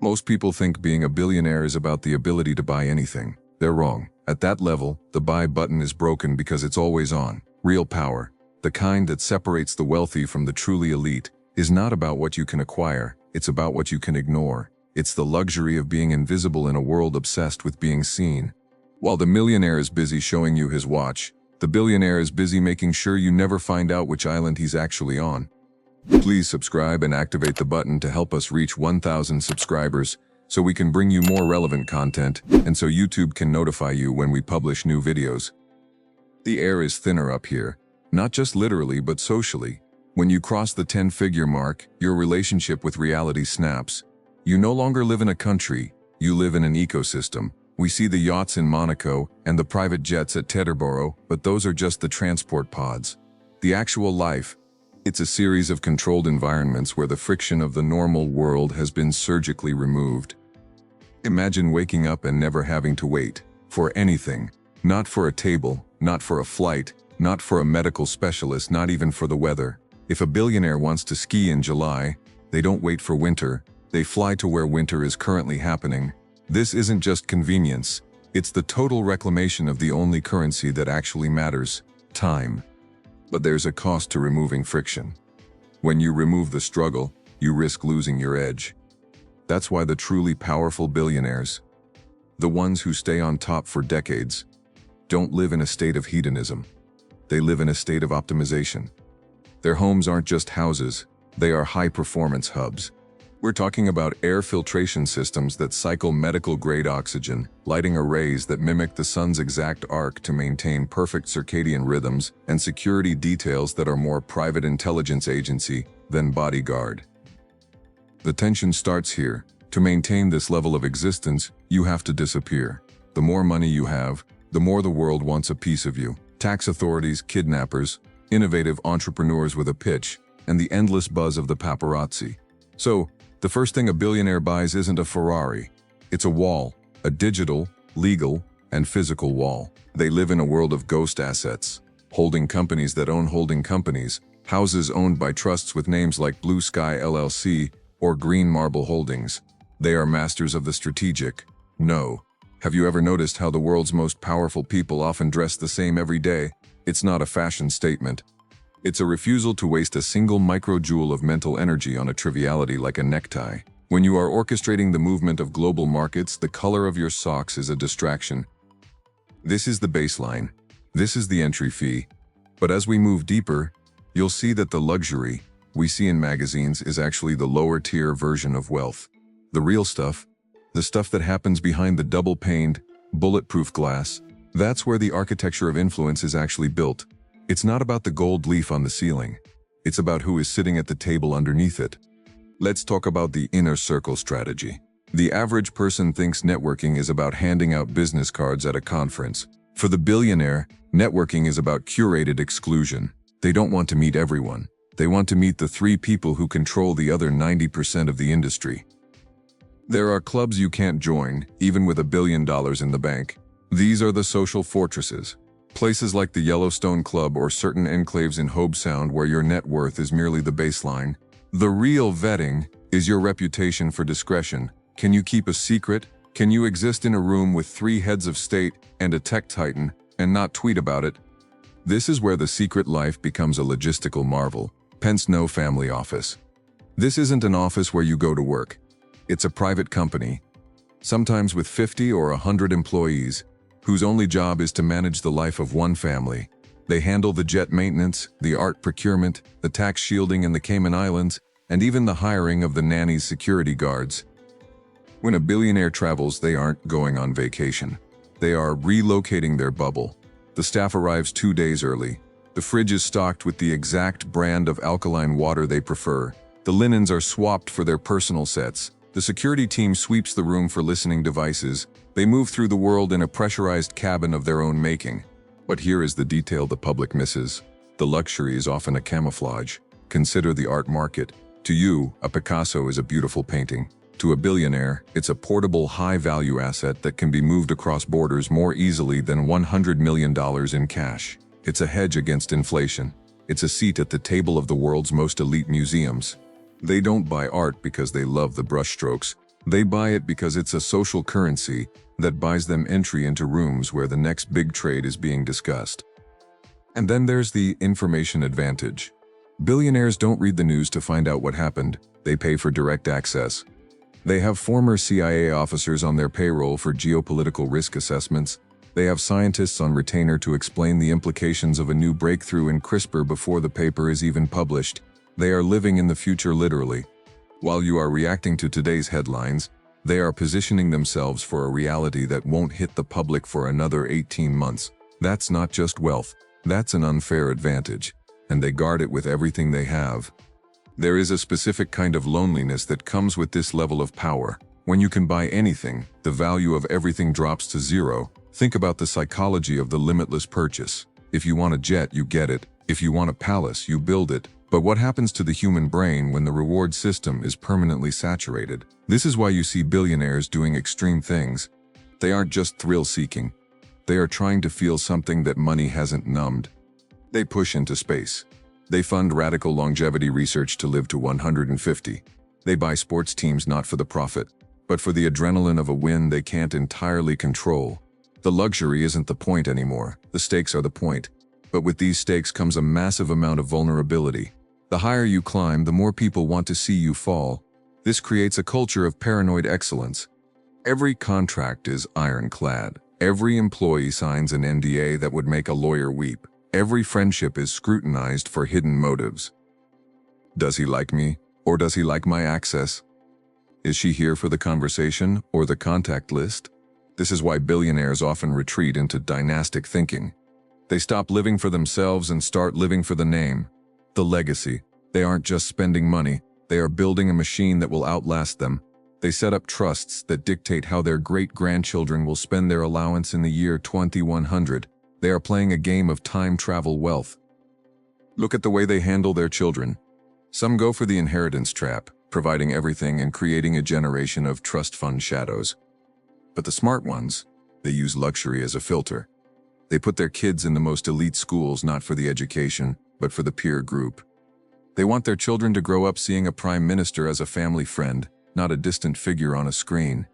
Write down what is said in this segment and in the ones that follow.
Most people think being a billionaire is about the ability to buy anything. They're wrong. At that level, the buy button is broken because it's always on. Real power, the kind that separates the wealthy from the truly elite, is not about what you can acquire, it's about what you can ignore. It's the luxury of being invisible in a world obsessed with being seen. While the millionaire is busy showing you his watch, the billionaire is busy making sure you never find out which island he's actually on. Please subscribe and activate the button to help us reach 1,000 subscribers so we can bring you more relevant content and so YouTube can notify you when we publish new videos. The air is thinner up here, not just literally but socially. When you cross the 10-figure mark, your relationship with reality snaps. You no longer live in a country, you live in an ecosystem. We see the yachts in Monaco and the private jets at Teterboro, but those are just the transport pods. The actual life, it's a series of controlled environments where the friction of the normal world has been surgically removed. Imagine waking up and never having to wait for anything. Not for a table, not for a flight, not for a medical specialist, not even for the weather. If a billionaire wants to ski in July, they don't wait for winter, they fly to where winter is currently happening. This isn't just convenience, it's the total reclamation of the only currency that actually matters, time. But there's a cost to removing friction. When you remove the struggle, you risk losing your edge. That's why the truly powerful billionaires, the ones who stay on top for decades, don't live in a state of hedonism. They live in a state of optimization. Their homes aren't just houses, they are high-performance hubs. We're talking about air filtration systems that cycle medical-grade oxygen, lighting arrays that mimic the sun's exact arc to maintain perfect circadian rhythms, and security details that are more private intelligence agency than bodyguard. The tension starts here. To maintain this level of existence, you have to disappear. The more money you have, the more the world wants a piece of you. Tax authorities, kidnappers, innovative entrepreneurs with a pitch, and the endless buzz of the paparazzi. So, the first thing a billionaire buys isn't a Ferrari. It's a wall, a digital, legal, and physical wall. They live in a world of ghost assets, holding companies that own holding companies, houses owned by trusts with names like Blue Sky LLC or Green Marble Holdings. They are masters of the strategic. No. Have you ever noticed how the world's most powerful people often dress the same every day? It's not a fashion statement. It's a refusal to waste a single microjoule of mental energy on a triviality like a necktie. When you are orchestrating the movement of global markets, the color of your socks is a distraction. This is the baseline. This is the entry fee. But as we move deeper, you'll see that the luxury we see in magazines is actually the lower-tier version of wealth. The real stuff, the stuff that happens behind the double-paned, bulletproof glass, that's where the architecture of influence is actually built. It's not about the gold leaf on the ceiling. It's about who is sitting at the table underneath it. Let's talk about the inner circle strategy. The average person thinks networking is about handing out business cards at a conference. For the billionaire, networking is about curated exclusion. They don't want to meet everyone. They want to meet the 3 people who control the other 90% of the industry. There are clubs you can't join, even with $1 billion in the bank. These are the social fortresses. Places like the Yellowstone Club or certain enclaves in Hobe Sound where your net worth is merely the baseline. The real vetting is your reputation for discretion. Can you keep a secret? Can you exist in a room with 3 heads of state and a tech titan and not tweet about it? This is where the secret life becomes a logistical marvel. Pence no family office. This isn't an office where you go to work. It's a private company, sometimes with 50 or 100 employees, whose only job is to manage the life of one family. They handle the jet maintenance, the art procurement, the tax shielding in the Cayman Islands, and even the hiring of the nanny's security guards. When a billionaire travels, they aren't going on vacation. They are relocating their bubble. The staff arrives 2 days early. The fridge is stocked with the exact brand of alkaline water they prefer. The linens are swapped for their personal sets. The security team sweeps the room for listening devices. They move through the world in a pressurized cabin of their own making. But here is the detail the public misses. The luxury is often a camouflage. Consider the art market. To you, a Picasso is a beautiful painting. To a billionaire, it's a portable, high-value asset that can be moved across borders more easily than $100 million in cash. It's a hedge against inflation. It's a seat at the table of the world's most elite museums. They don't buy art because they love the brushstrokes. They buy it because it's a social currency that buys them entry into rooms where the next big trade is being discussed. And then there's the information advantage. Billionaires don't read the news to find out what happened, they pay for direct access. They have former CIA officers on their payroll for geopolitical risk assessments. They have scientists on retainer to explain the implications of a new breakthrough in CRISPR before the paper is even published. They are living in the future literally. While you are reacting to today's headlines, they are positioning themselves for a reality that won't hit the public for another 18 months. That's not just wealth, that's an unfair advantage, and they guard it with everything they have. There is a specific kind of loneliness that comes with this level of power. When you can buy anything, the value of everything drops to zero. Think about the psychology of the limitless purchase. If you want a jet, you get it. If you want a palace, you build it. But what happens to the human brain when the reward system is permanently saturated? This is why you see billionaires doing extreme things. They aren't just thrill-seeking. They are trying to feel something that money hasn't numbed. They push into space. They fund radical longevity research to live to 150. They buy sports teams not for the profit, but for the adrenaline of a win they can't entirely control. The luxury isn't the point anymore, the stakes are the point. But with these stakes comes a massive amount of vulnerability. The higher you climb, the more people want to see you fall. This creates a culture of paranoid excellence. Every contract is ironclad. Every employee signs an NDA that would make a lawyer weep. Every friendship is scrutinized for hidden motives. Does he like me? Or does he like my access? Is she here for the conversation or the contact list? This is why billionaires often retreat into dynastic thinking. They stop living for themselves and start living for the name, the legacy. They aren't just spending money, they are building a machine that will outlast them. They set up trusts that dictate how their great-grandchildren will spend their allowance in the year 2100. They are playing a game of time travel wealth. Look at the way they handle their children. Some go for the inheritance trap, providing everything and creating a generation of trust fund shadows. But the smart ones, they use luxury as a filter. They put their kids in the most elite schools not for the education, but for the peer group. They want their children to grow up seeing a prime minister as a family friend, not a distant figure on a screen.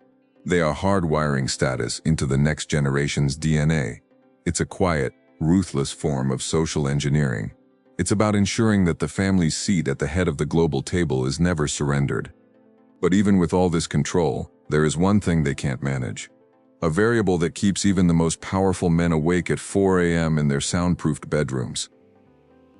They are hardwiring status into the next generation's DNA. It's a quiet, ruthless form of social engineering. It's about ensuring that the family's seat at the head of the global table is never surrendered. But even with all this control, there is one thing they can't manage. A variable that keeps even the most powerful men awake at 4 a.m. in their soundproofed bedrooms.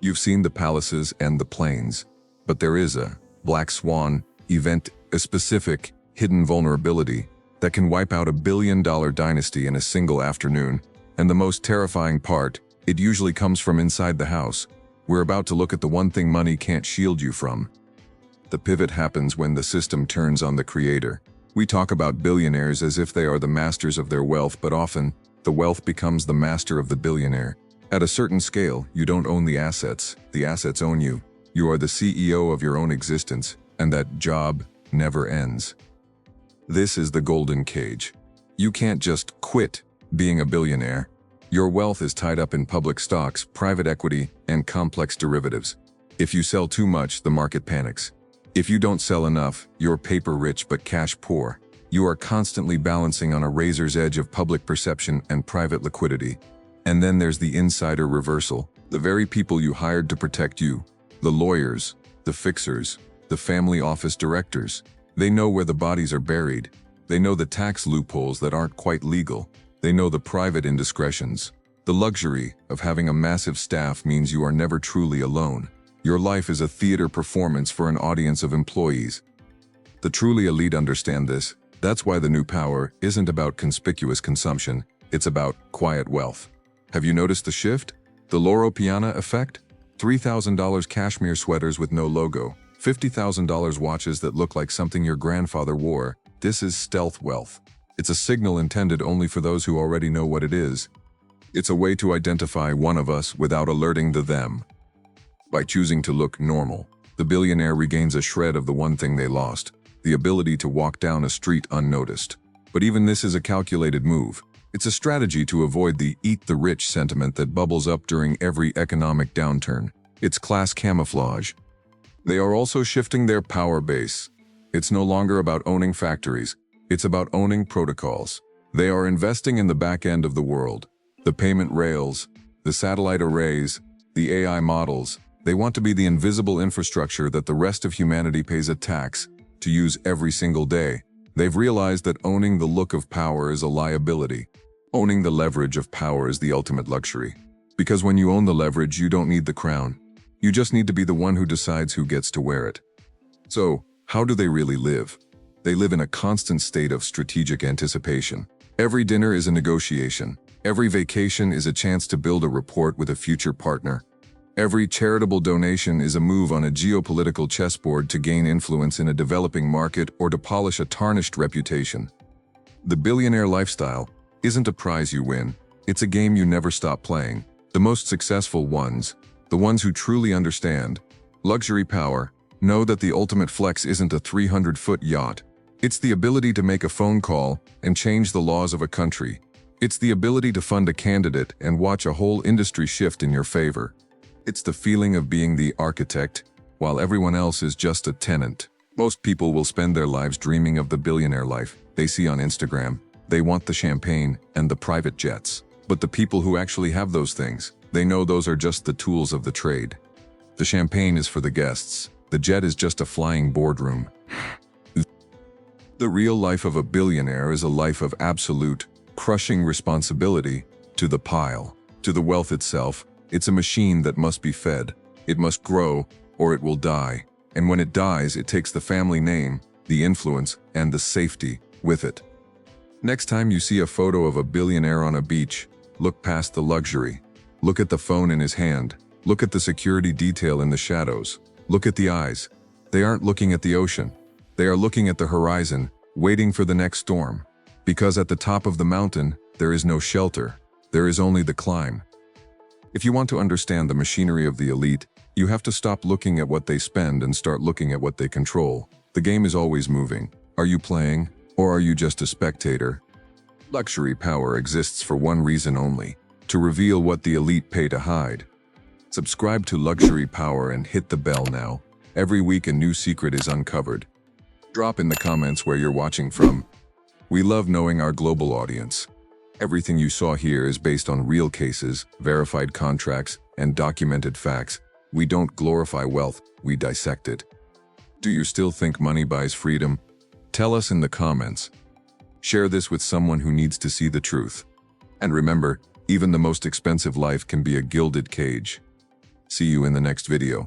You've seen the palaces and the planes, but there is a black swan event, a specific, hidden vulnerability that can wipe out $1 billion dynasty in a single afternoon. And the most terrifying part, it usually comes from inside the house. We're about to look at the one thing money can't shield you from. The pivot happens when the system turns on the creator. We talk about billionaires as if they are the masters of their wealth, but often, the wealth becomes the master of the billionaire. At a certain scale, you don't own the assets own you. You are the CEO of your own existence, and that job never ends. This is the golden cage. You can't just quit being a billionaire. Your wealth is tied up in public stocks, private equity, and complex derivatives. If you sell too much, the market panics. If you don't sell enough, you're paper rich but cash poor. You are constantly balancing on a razor's edge of public perception and private liquidity. And then there's the insider reversal. The very people you hired to protect you, the lawyers, the fixers, the family office directors, they know where the bodies are buried. They know the tax loopholes that aren't quite legal. They know the private indiscretions. The luxury of having a massive staff means you are never truly alone. Your life is a theater performance for an audience of employees. The truly elite understand this. That's why the new power isn't about conspicuous consumption, it's about quiet wealth. Have you noticed the shift? The Loro Piana effect? $3,000 cashmere sweaters with no logo, $50,000 watches that look like something your grandfather wore. This is stealth wealth. It's a signal intended only for those who already know what it is. It's a way to identify one of us without alerting the them. By choosing to look normal, the billionaire regains a shred of the one thing they lost, the ability to walk down a street unnoticed. But even this is a calculated move. It's a strategy to avoid the eat the rich sentiment that bubbles up during every economic downturn. It's class camouflage. They are also shifting their power base. It's no longer about owning factories. It's about owning protocols. They are investing in the back end of the world. The payment rails, the satellite arrays, the AI models. They want to be the invisible infrastructure that the rest of humanity pays a tax to use every single day. They've realized that owning the look of power is a liability. Owning the leverage of power is the ultimate luxury. Because when you own the leverage, you don't need the crown. You just need to be the one who decides who gets to wear it. So, how do they really live? They live in a constant state of strategic anticipation. Every dinner is a negotiation. Every vacation is a chance to build a rapport with a future partner. Every charitable donation is a move on a geopolitical chessboard to gain influence in a developing market or to polish a tarnished reputation. The billionaire lifestyle isn't a prize you win. It's a game you never stop playing. The most successful ones, the ones who truly understand luxury power, know that the ultimate flex isn't a 300-foot yacht. It's the ability to make a phone call and change the laws of a country. It's the ability to fund a candidate and watch a whole industry shift in your favor. It's the feeling of being the architect while everyone else is just a tenant. Most people will spend their lives dreaming of the billionaire life they see on Instagram. They want the champagne and the private jets. But the people who actually have those things, they know those are just the tools of the trade. The champagne is for the guests. The jet is just a flying boardroom. The real life of a billionaire is a life of absolute, crushing responsibility to the pile, to the wealth itself. It's a machine that must be fed. It must grow, or it will die. And when it dies, it takes the family name, the influence, and the safety with it. Next time you see a photo of a billionaire on a beach, look past the luxury. Look at the phone in his hand. Look at the security detail in the shadows. Look at the eyes. They aren't looking at the ocean. They are looking at the horizon, waiting for the next storm. Because at the top of the mountain, there is no shelter. There is only the climb. If you want to understand the machinery of the elite, you have to stop looking at what they spend and start looking at what they control. The game is always moving. Are you playing, or are you just a spectator? Luxury power exists for one reason only: to reveal what the elite pay to hide. Subscribe to Luxury Power and hit the bell now. Every week a new secret is uncovered. Drop in the comments where you're watching from. We love knowing our global audience. Everything you saw here is based on real cases, verified contracts, and documented facts. We don't glorify wealth, we dissect it. Do you still think money buys freedom? Tell us in the comments. Share this with someone who needs to see the truth. And remember, even the most expensive life can be a gilded cage. See you in the next video.